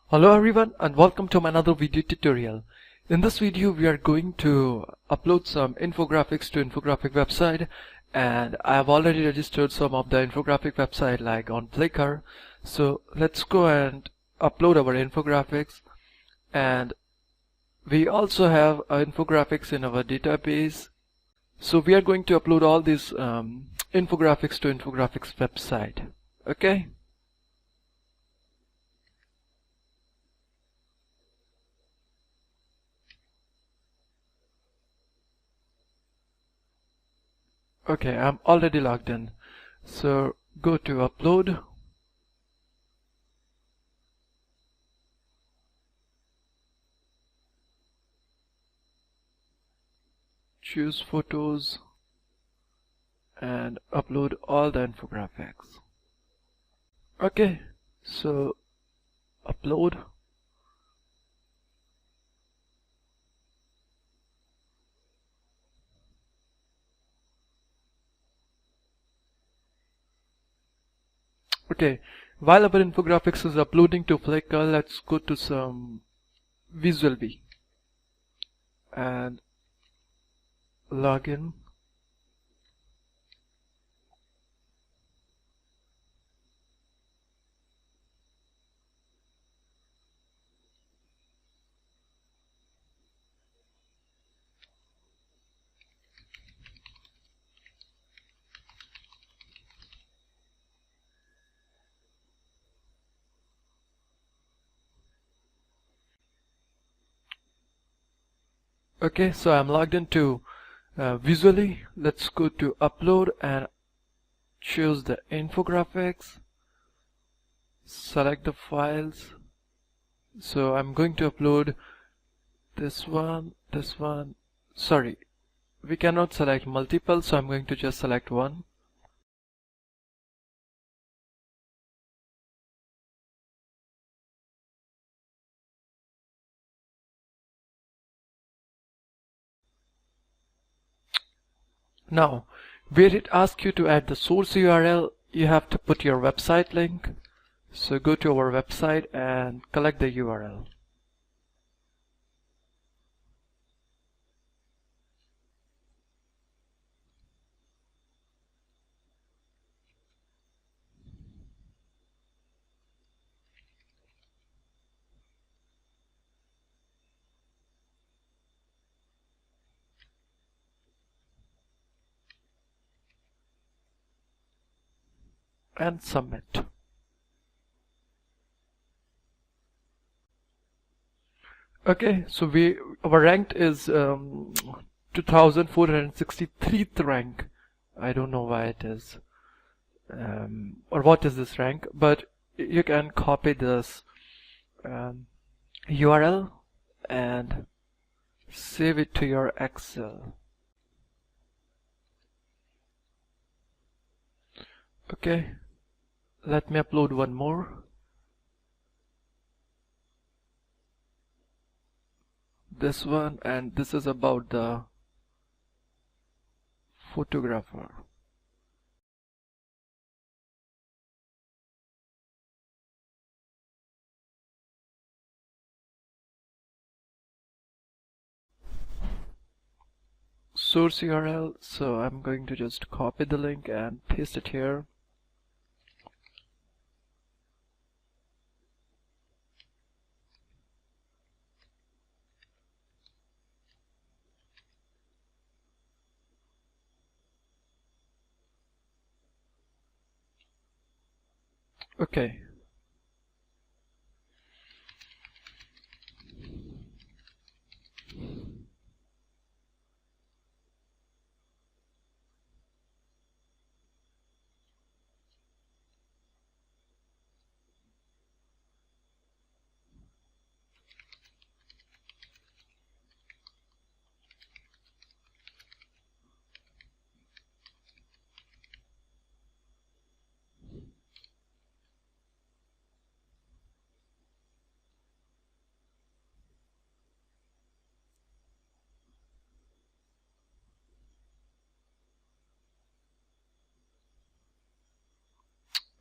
Hello everyone and welcome to another video tutorial. In this video we are going to upload some infographics to infographic website, and I have already registered some of the infographic website like on Flickr. So let's go and upload our infographics, and we also have infographics in our database. So we are going to upload all these infographics to infographics website. Okay. Okay, I'm already logged in. So go to upload. Choose photos and upload all the infographics. Okay, so upload. Okay, while our infographics is uploading to Flickr, let's go to some Visual B and log in. Okay, so I'm logged into Visually. Let's go to upload and choose the infographics. Select the files. So I'm going to upload this one. Sorry, we cannot select multiple, so I'm going to just select one. Now, where it asks you to add the source URL, you have to put your website link. So go to our website and collect the URL. And submit. Okay, so our rank is 2463th rank. I don't know why it is or what is this rank, but you can copy this URL and save it to your Excel. Okay, let me upload one more. This one, and this is about the photographer. Source URL, so I'm going to just copy the link and paste it here. Okay.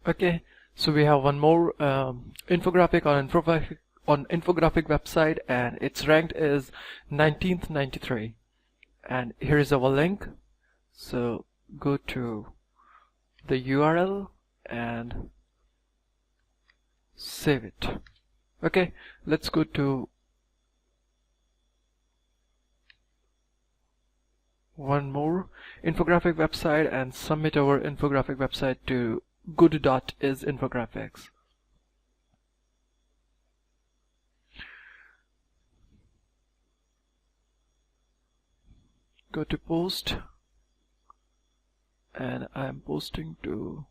Okay, so we have one more infographic on on infographic website, and its ranked is 1993. And here is our link. So go to the URL and save it. Okay, let's go to one more infographic website and submit our infographic website to good.isinfographics. Go to post, and I am posting to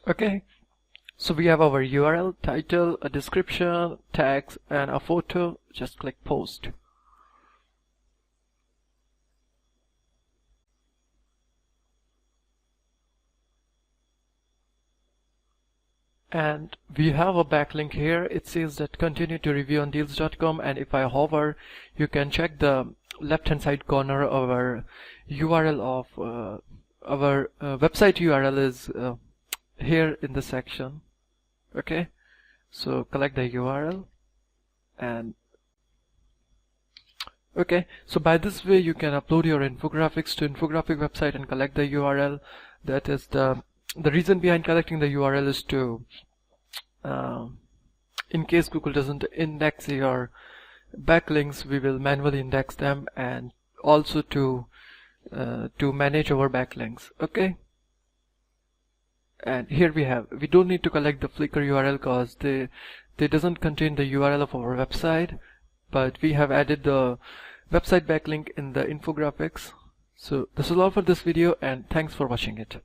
okay. So we have our URL, title, a description, tags, and a photo. Just click post. And we have a backlink here. It says that continue to review on deals.com, and if I hover, you can check the left hand side corner of our URL of our website URL is here in the section. Okay, so collect the URL, and okay, so by this way you can upload your infographics to infographic website and collect the URL. That is the reason behind collecting the URL is to in case Google doesn't index your backlinks, we will manually index them, and also to manage our backlinks. Okay, and here we don't need to collect the Flickr URL because they doesn't contain the URL of our website, but we have added the website backlink in the infographics. So this is all for this video, and thanks for watching it.